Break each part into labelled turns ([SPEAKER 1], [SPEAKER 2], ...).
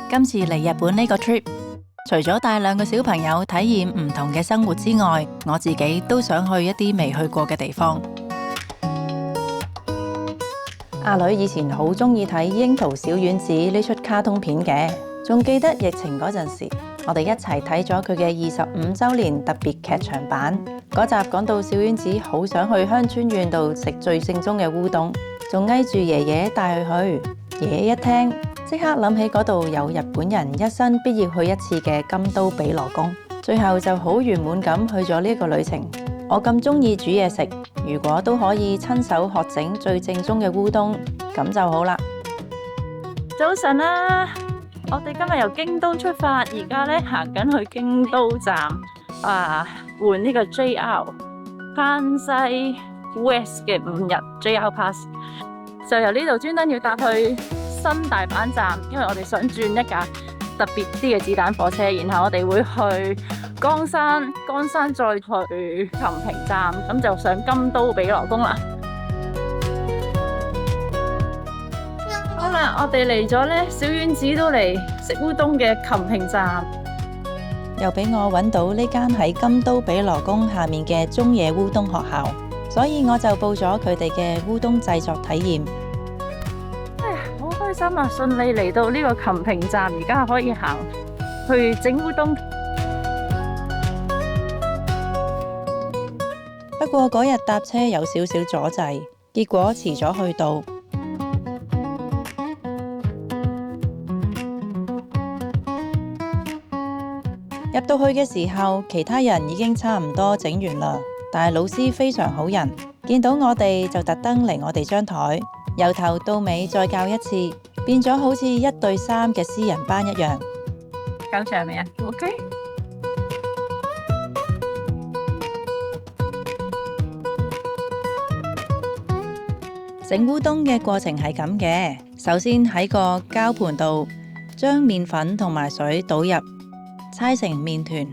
[SPEAKER 1] 今次嚟日本呢個 trip，除咗帶兩個小朋友體驗唔同嘅生活之外，我自己都想去一啲未去過嘅地方。阿女以前好鍾意睇《櫻桃小丸子》呢出卡通片嘅，仲記得疫情嗰陣時，我哋一齊睇咗佢嘅25週年特別劇場版。嗰集講到小丸子好想去鄉村縣度食最正宗嘅烏冬，仲嗌住爺爺帶佢去。爺爺一聽，即刻諗起嗰度有日本人一生必要去一次嘅金都比羅宮，最後就好圓滿咁去咗呢個旅程。我咁鍾意煮嘢食，如果都可以親手學整最正宗嘅烏冬，咁就好啦。
[SPEAKER 2] 早晨啦，我哋今日由京都出發，而家咧行緊去京都站換呢個 JR 關西 West 嘅5日 JR Pass， 就由呢度專登要搭去新大阪站，因為我哋想轉一架特別啲嘅子彈火車，然後我哋會去岡山再去琴平站，咁就上金都比羅宮啦。好啦，我哋嚟咗咧，小丸子都嚟食烏冬嘅琴平站，
[SPEAKER 1] 又俾我揾到呢間喺金都比羅宮下面嘅中野烏冬學校，所以我就報咗佢哋嘅烏冬製作體驗。
[SPEAKER 2] 好開心啊！順利嚟到呢個琴平站，而家可以行去整烏冬。
[SPEAKER 1] 不過嗰日搭車有少少阻滯，結果遲咗去到。入到去嘅時候，其他人已經差唔多整完啦，但係老師非常好人，見到我哋就特登嚟我哋張台，由頭到尾再教一次，變咗好似1對3嘅私人班一樣。
[SPEAKER 2] 搞場未啊 ？OK。
[SPEAKER 1] 整烏冬嘅過程係咁嘅，首先喺個膠盤度將麵粉同埋水倒入，搓成麵團。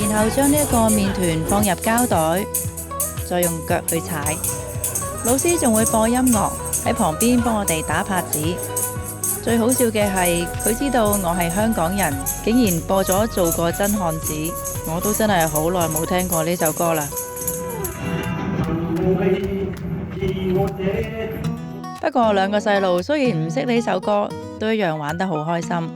[SPEAKER 1] 然後將呢一個麵團放入膠袋，再用腳去踩。老師仲會播音樂喺旁邊幫我哋打拍子。最好笑嘅係，佢知道我係香港人，竟然播咗做個真漢子。我都真係好耐冇聽過呢首歌啦。不過兩個細路雖然唔識呢首歌，都一樣玩得好開心。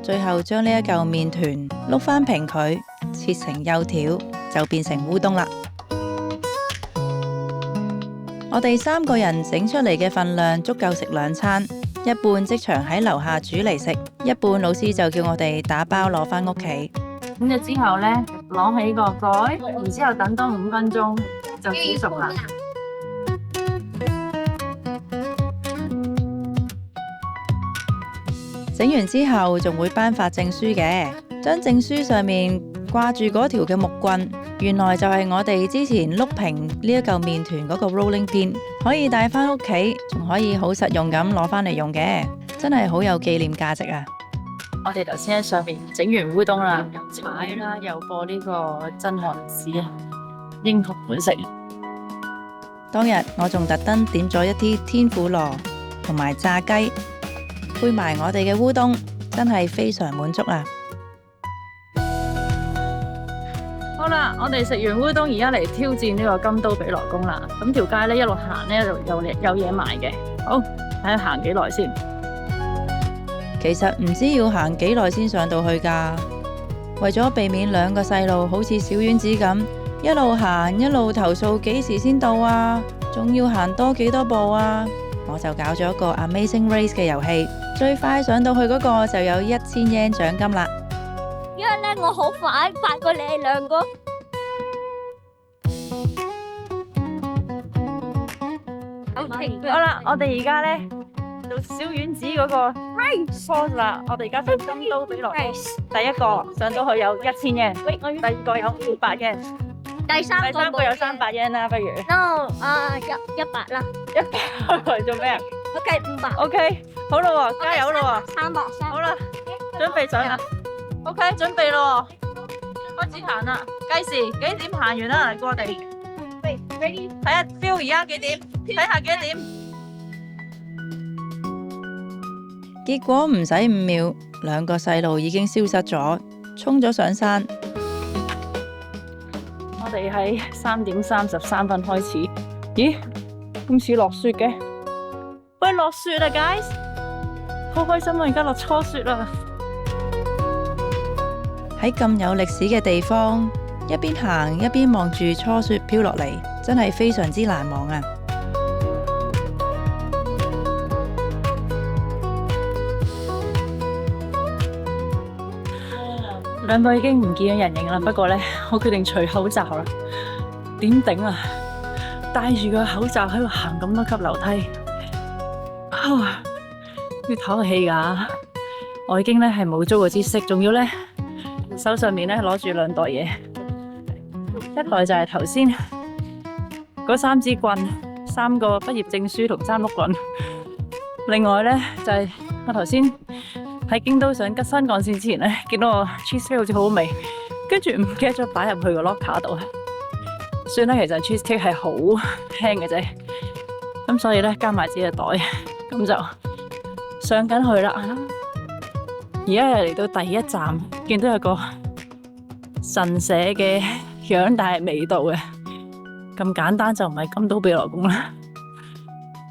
[SPEAKER 1] 最後將呢一嚿麵團碌返平佢，切成幼條，就變成烏冬啦。我哋3個人整出嚟嘅份量足夠食2餐，一半即場喺樓下煮嚟食，一半老師就叫我哋打包攞返屋企。
[SPEAKER 2] 咁就之後呢，攞起個蓋，然之後等多5分鐘就煮熟啦。
[SPEAKER 1] 整完之後仲會頒發證書嘅，張證書上面掛住嗰條嘅木棍，原來就係我哋之前碌平呢一嚿麵團嗰個 rolling pin，可以帶返屋企，仲可以好實用咁攞返嚟用嘅，真係好有紀念價值啊！
[SPEAKER 2] 我哋頭先喺上面整完烏冬啦，又踩啦，又播呢個真漢子啊，英雄本色。
[SPEAKER 1] 當日我仲特登點咗一啲天婦羅同埋炸雞，配埋我哋嘅烏冬，真係非常滿足啊！
[SPEAKER 2] 好啦，我哋食完烏冬，而家嚟挑戰呢個金都比羅宮啦。咁條街呢，一路行呢，有嘢賣嘅。好，睇下行幾耐先。
[SPEAKER 1] 其實唔知要行幾耐先上到去㗎。為咗避免2個細路好似小丸子咁，一路行一路投訴幾時先到啊，仲要行多幾多步啊，我就搞咗個 Amazing Race 嘅遊戲，最快上到去嗰個就有1000 yen 獎金啦。
[SPEAKER 3] 因為咧我好快過你哋2個。
[SPEAKER 2] 好啦，我哋而家咧到小丸子嗰個 pause 啦，我哋而家上金都比羅宮，第一個上到去有1000 yen，第二個有500 yen，
[SPEAKER 3] 第
[SPEAKER 2] 第三個有300 yen 啦，不如
[SPEAKER 3] ，no，100啦。
[SPEAKER 2] 做咩啊
[SPEAKER 3] OK， 500。
[SPEAKER 2] ？OK， 好啦喎，加油啦喎，
[SPEAKER 3] 300。
[SPEAKER 2] 好啦，準備上啦。OK， 準備啦喎，開始行啦。計時幾點行完啦？嚟過我哋睇下 feel 而家幾點？睇下幾多點？
[SPEAKER 1] 結果唔使5秒，2個細路已經消失咗，衝咗上山。
[SPEAKER 2] 我哋喺3點33分開始。咦？咁似落雪嘅？喂，落雪啦 ，guys！ 好開心啊！而家落初雪啦。
[SPEAKER 1] 喺咁有歷史嘅地方，一邊行一邊望住初雪飄落嚟，真係非常之難忘啊！
[SPEAKER 2] 兩個已經唔見咗人影啦，不過呢，我決定除口罩啦。點頂啊！戴住個口罩喺度行咁多級樓梯，要唞下氣㗎。我已經呢係冇租過支色，仲要呢手上面呢攞住2袋嘢，一袋就係頭先嗰3支棍、3個畢業證書同3碌棍，另外呢就係我頭先喺京都上吉新幹線之前呢，見到個 cheesecake 好似好好味，跟住唔記得咗擺入去個 locker 度。算啦，其實 cheesecake 係好輕嘅啫，咁所以呢，加埋自己嘅袋，咁就上緊去啦。而家又嚟到第一站，見到有個神社嘅樣，但係未到嘅，咁簡單就唔係金都比羅宮啦。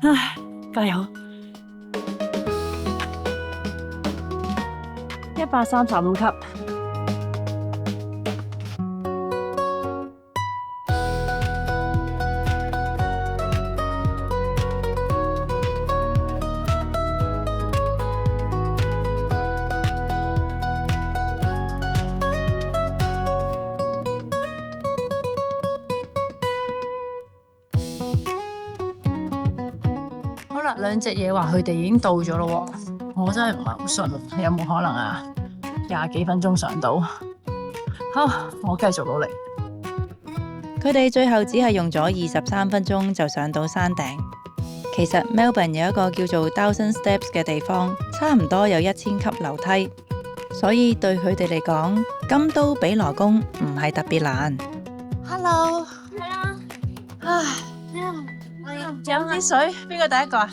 [SPEAKER 2] 唉，加油！135級。好啦，2隻嘢話佢哋已經到咗咯喎。我真係唔係好信，有冇可能啊？20幾分鐘上到，好，我繼續努力。
[SPEAKER 1] 佢哋最後只係用咗23分鐘就上到山頂。其實 Melbourne 有一個叫做 Thousand Steps 嘅地方，差唔多有1000級樓梯，所以對佢哋嚟講，金都比羅宮唔係特別難。Hello， 唉，飲啲水，邊個第一個啊？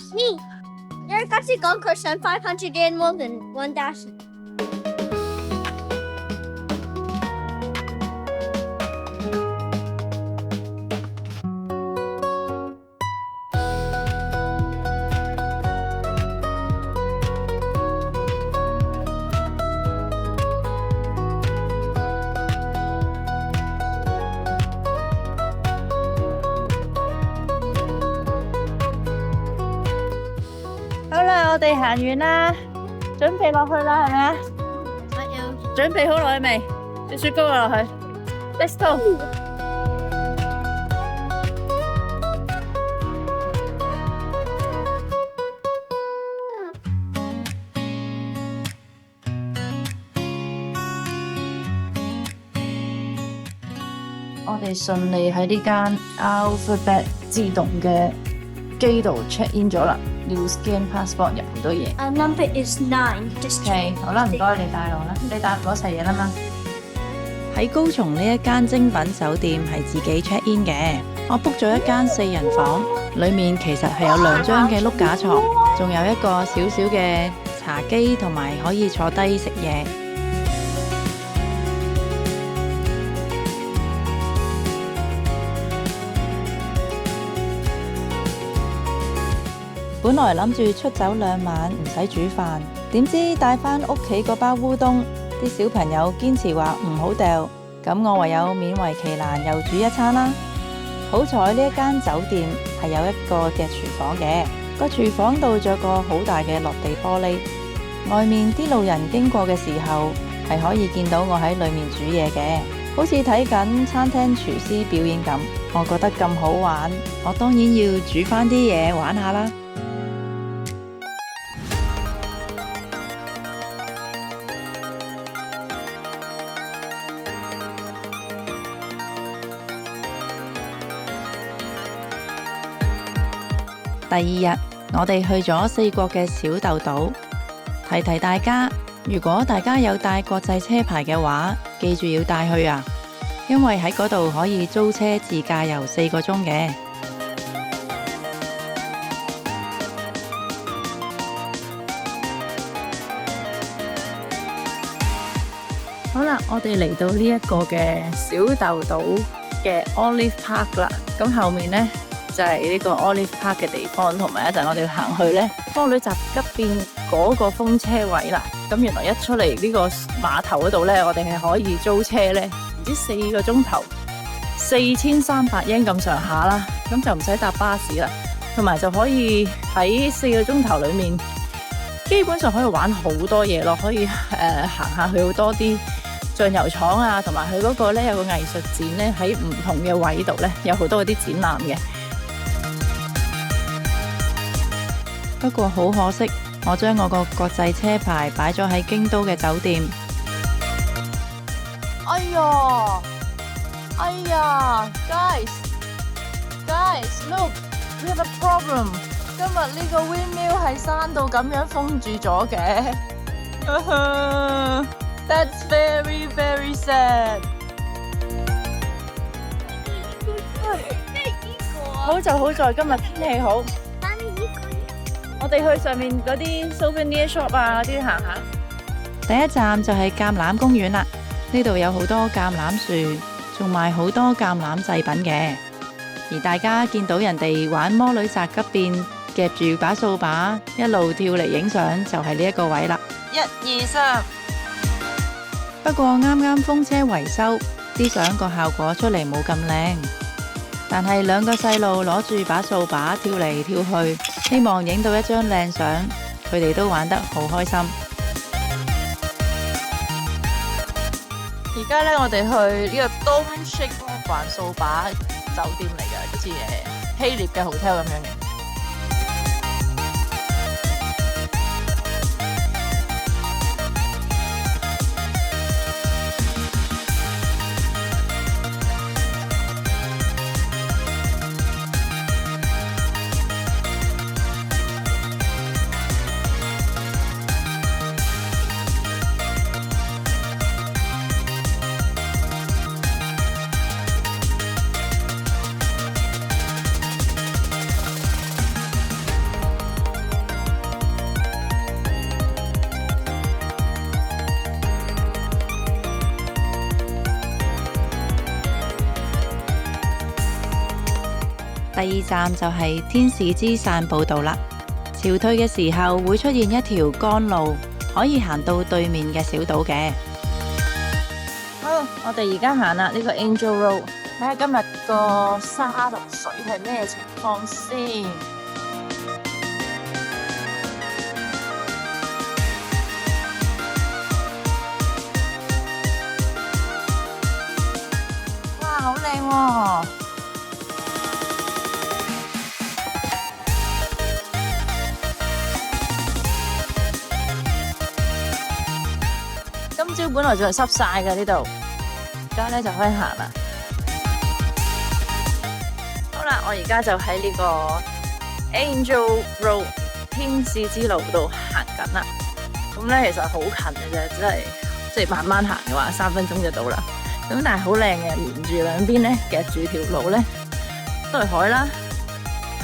[SPEAKER 3] 因為家先講佢上500 yen more than 1000。
[SPEAKER 2] 好啦，我哋行完啦，準備落去啦，係咪啊？準備好落去未？隻雪糕落去 ，Let's go！我哋順利喺呢間 Alphabet 自動嘅機度 check in 咗啦，要 scan passport 入好多嘢。
[SPEAKER 3] Our number is 9. Just
[SPEAKER 2] OK， 好啦，唔該你帶路啦，你帶攞齊嘢啦嘛。
[SPEAKER 1] 喺高松呢一間精品酒店係自己 check in 嘅，我 book 咗一間4人房，裡面其實係有2張嘅碌架床，仲有一個小小嘅茶几同埋可以坐低食嘢。本來諗住出走2晚唔使煮飯，點知帶返屋企嗰包烏冬，啲小朋友堅持話唔好掉，咁我唯有勉為其難又煮一餐啦。好彩呢一間酒店係有一個嘅廚房嘅，個廚房度仲有個好大嘅落地玻璃，外面啲路人經過嘅時候係可以見到我喺裏面煮嘢嘅，好似睇緊餐廳廚師表演咁。我覺得咁好玩，我當然要煮返啲嘢玩下啦。第二日，我哋去咗四國嘅小豆島。提提大家，如果大家有帶國際車牌嘅話，記住要帶去啊，因為喺嗰度可以租車自駕遊4個鐘嘅。
[SPEAKER 2] 好啦，我哋嚟到呢一個嘅小豆島嘅 Olive Park 啦。咁後面呢，就係呢個 Olive Park 嘅地方，同埋一陣我哋行去呢魔女宅急便嗰個風車位啦。咁原來一出嚟呢個碼頭嗰度呢，我哋係可以租車呢，唔知4個鐘頭4300英咁上下啦。咁就唔使搭巴士啦，同埋就可以喺4個鐘頭裏面，基本上可以玩好多嘢咯。可以行下去好多啲醬油廠啊，同埋佢嗰個呢有個藝術展呢，喺唔同嘅位度呢，有好多嗰啲展覽嘅。
[SPEAKER 1] 不過好可惜，我將我個國際車牌擺咗喺京都嘅酒店。
[SPEAKER 2] 哎呀 ，guys，look，we have a problem。今日呢個 windmill 係閂到咁樣封住咗嘅。That's very very sad。好就好在今日天氣好。我哋去上面嗰啲 souvenir shop 啊，嗰啲行下。
[SPEAKER 1] 第一站就係橄欖公園啦，呢度有好多橄欖樹，仲賣好多橄欖製品嘅。而大家見到人哋玩魔女宅急便，夾住把掃把一路跳嚟影相，就係呢一個位啦。
[SPEAKER 2] 1、2、3。
[SPEAKER 1] 不過啱啱風車維修，啲相個效果出嚟冇咁靚。但係兩個細路攞住把掃把跳嚟跳去，希望影到一張靚相，佢哋都玩得好開心。
[SPEAKER 2] 而家呢，我哋去呢個 Dome Shake 環掃把酒店嚟嘅，好似希臘嘅 hotel 咁樣嘅。
[SPEAKER 1] 第二站就係天使之散步道啦。潮退嘅時候會出現一條乾路，可以行到對面嘅小島嘅。
[SPEAKER 2] 好，我哋而家行啦呢個 Angel Road， 睇下今日個沙同水係咩情況先。哇，好靚喎！今朝本來仲係濕晒嘅呢度，而家咧就可以行啦。好啦，我而家就喺呢個 Angel Road 天使之路度行緊啦。咁咧其實好近嘅啫，即係慢慢行嘅話3分鐘就到啦。咁但係好靚嘅，連住兩邊咧夾住條路咧都係海啦，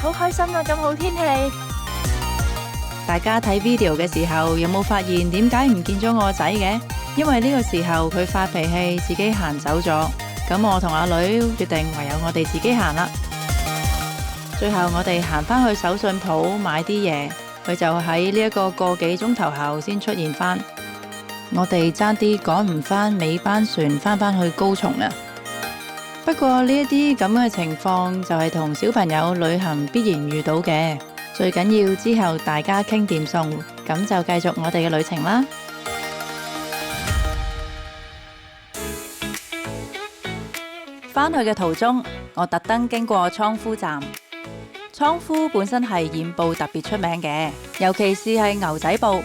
[SPEAKER 2] 好開心啊！咁好天氣。
[SPEAKER 1] 大家睇 video 嘅時候有冇發現點解唔見咗我仔嘅？因為呢個時候佢發脾氣，自己行走咗。咁我同阿女決定唯有我哋自己行啦。最後我哋行返去手信鋪買啲嘢，佢就喺呢一個幾鐘頭後先出現返。我哋爭啲趕唔返尾班船返去高松啦。不過呢一啲咁嘅情況就係同小朋友旅行必然遇到嘅。最緊要之後大家傾掂數，咁就繼續我哋嘅旅程啦。返去嘅途中，我特登經過倉敷站。倉敷本身係染布特別出名嘅，尤其是係牛仔布。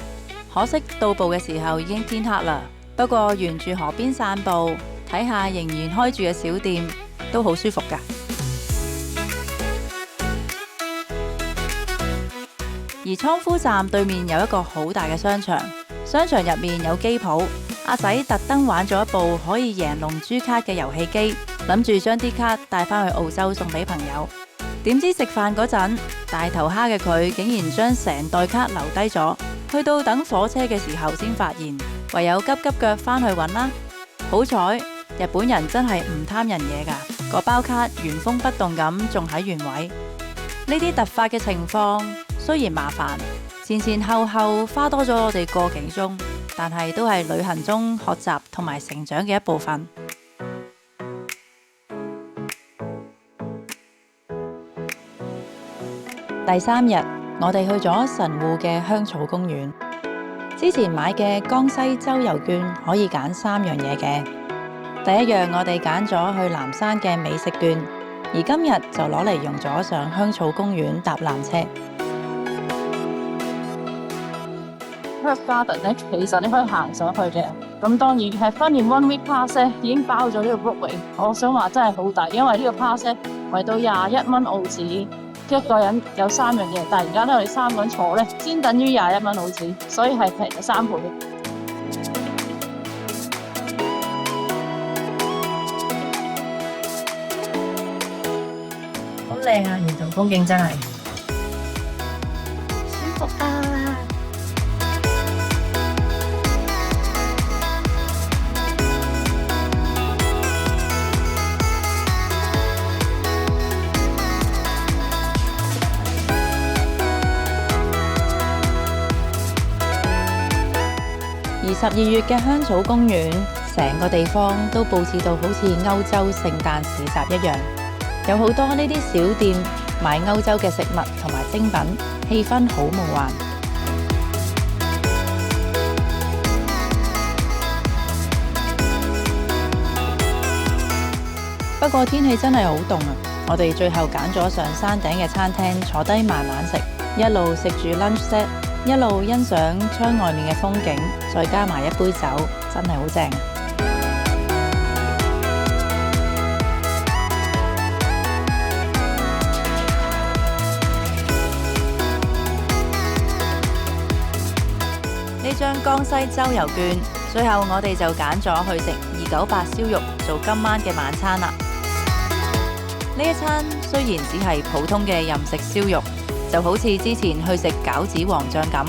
[SPEAKER 1] 可惜到埗嘅時候已經天黑啦。不過沿住河邊散步，睇下仍然開住嘅小店，都好舒服㗎。而倉敷站對面有一個好大嘅商場，商場入面有機鋪。阿仔特登玩咗一部可以贏龍珠卡嘅遊戲機，諗住將啲卡帶返去澳洲送俾朋友。點知食飯嗰陣，大頭蝦嘅佢竟然將成袋卡留低咗，去到等火車嘅時候先發現，唯有急急腳返去揾啦。好彩日本人真係唔貪人嘢㗎，嗰包卡原封不動咁仲喺原位。呢啲突發嘅情況雖然麻煩，前後花多咗我哋個幾鐘，但係都係旅行中學習同埋成長嘅一部分。第3日，我哋去咗神戶嘅香草公園。之前買嘅江西周遊券可以揀3樣嘢嘅。第一樣我哋揀咗去南山嘅美食券，而今日就攞嚟用咗上香草公園搭纜車。
[SPEAKER 2] Herb Garden 咧，其實你可以行上去嘅。咁當然係分完 1 week pass 咧，已經包咗呢個 book 位。我想話真係好抵，因為呢個 pass 咧為到21蚊澳紙，一個人有3樣嘢。但係而家咧我哋3個人坐咧，先等於21蚊澳紙，所以係平咗3倍。
[SPEAKER 1] 好靚啊！沿途風景真係
[SPEAKER 3] 舒服啊！
[SPEAKER 1] 而12月嘅香草公園，成個地方都佈置到好似歐洲聖誕市集一樣，有好多呢啲小店賣歐洲嘅食物同埋精品，氣氛好夢幻。不過天氣真係好凍啊！我哋最後揀咗上山頂嘅餐廳坐低慢慢食，一路食住 lunch set，一路欣賞窗外面嘅風景，再加埋一杯酒，真係好正。呢張江西周遊券，最後我哋就揀咗去食298燒肉做今晚嘅晚餐啦。呢一餐雖然只係普通嘅任食燒肉，就好似之前去食餃子皇醬咁，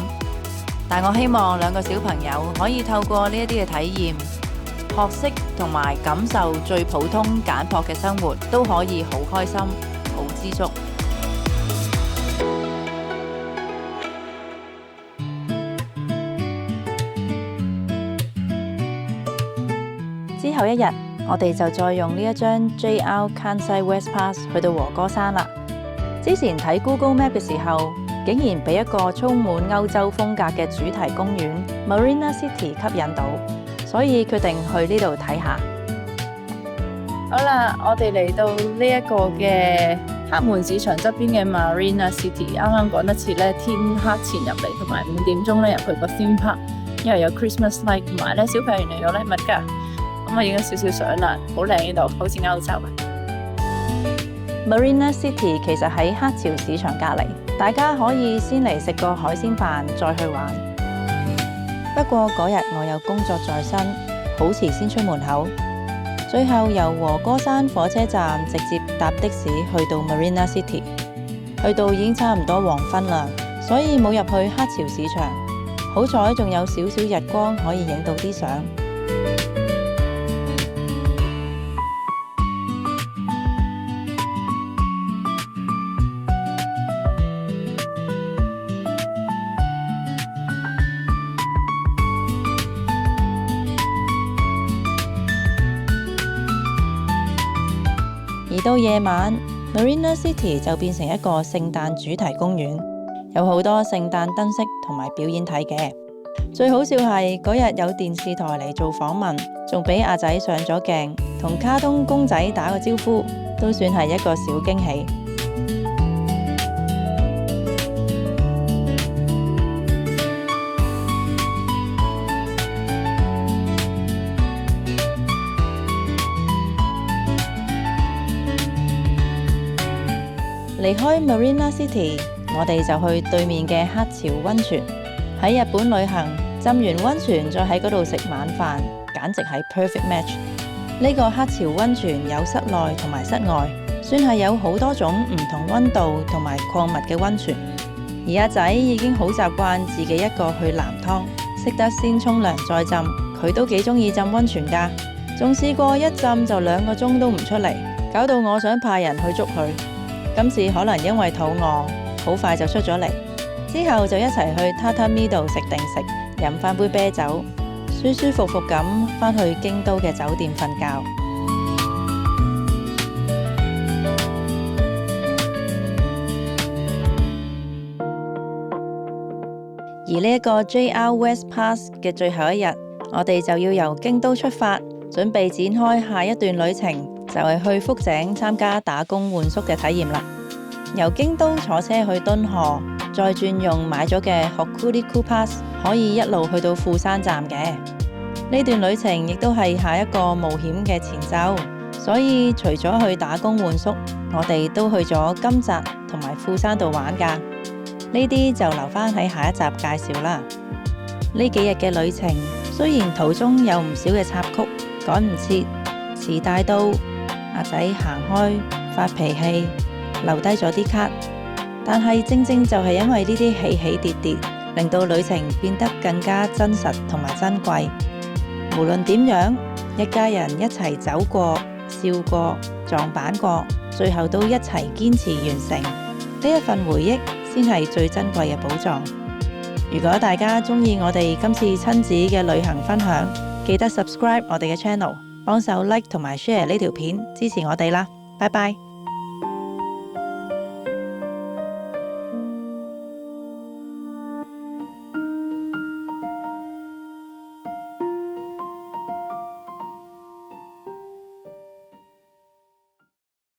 [SPEAKER 1] 但我希望2個小朋友可以透過呢一啲嘅體驗，學識同埋感受最普通簡樸嘅生活，都可以好開心、好知足。之後一日，我哋就再用呢一張 JR Kansai West Pass 去到和歌山啦。之前睇 Google Map 嘅時候，竟然俾一個充滿歐洲風格嘅主題公園 Marina City 吸引到，所以決定去呢度睇下。好啦，我哋嚟到呢一個嘅黑門市場側邊嘅 Marina City， 啱啱趕得切咧，天黑前入嚟，同埋5點鐘咧入去個 theme park， 因為有 Christmas light， 同埋咧小朋友嚟有禮物㗎。咁啊，影咗少少相啦，好靚呢度，好似歐洲啊。Marina City 其實喺黑潮市場隔離，大家可以先嚟食個海鮮飯，再去玩。不過嗰日我有工作在身，好遲先出門口。最後由和歌山火車站直接搭的士去到 Marina City， 去到已經差唔多黃昏啦，所以冇入去黑潮市場。好彩仲有少少日光可以影到啲相。而到夜晚 ，Marina City 就變成一個聖誕主題公園，有好多聖誕燈飾同埋表演睇嘅。最好笑係嗰日有電視台嚟做訪問，仲俾阿仔上咗鏡，同卡通公仔打個招呼，都算係一個小驚喜。離開 Marina City，我哋就去對面嘅黑潮溫泉。喺日本旅行，浸完溫泉再喺嗰度食晚飯，簡直係 perfect match。呢個黑潮溫泉有室內同埋室外，算係有好多種唔同溫度同埋礦物嘅溫泉。而阿仔已經好習慣自己一個去南湯，識得先沖涼再浸，佢都幾鍾意浸溫泉㗎，仲試過一浸就2個鐘都唔出嚟，搞到我想派人去捉佢。今次可能因為肚餓，好快就出咗嚟。之後就一齊去榻榻米度食定食，飲返杯啤酒，舒舒服服咁返去京都嘅酒店瞓覺。而呢一個 JR West Pass 嘅最後一日，我哋就要由京都出發，準備展開下一段旅程，就係去福井參加打工換宿嘅體驗啦。由京都坐車去敦賀，再轉用買咗嘅 Hokuriku Pass， 可以一路去到富山站嘅。呢段旅程亦都係下一個冒險嘅前奏，所以除咗去打工換宿，我哋都去咗金澤同埋富山度玩㗎。呢啲就留返喺下一集介紹啦。呢幾日嘅旅程雖然途中有唔少嘅插曲，趕唔切，遲大到阿仔行開發脾氣，留低咗啲卡，但係正正就係因為呢啲起起跌跌，令到旅程變得更加真實同埋珍貴。無論點樣，一家人一齊走過、笑過、撞板過，最後都一齊堅持完成呢一份回憶，先係最珍貴嘅寶藏。如果大家鍾意我哋今次親子嘅旅行分享，記得 subscribe 我哋嘅 channel，幫手 like 同埋 share 呢條片，支持我哋啦。拜拜。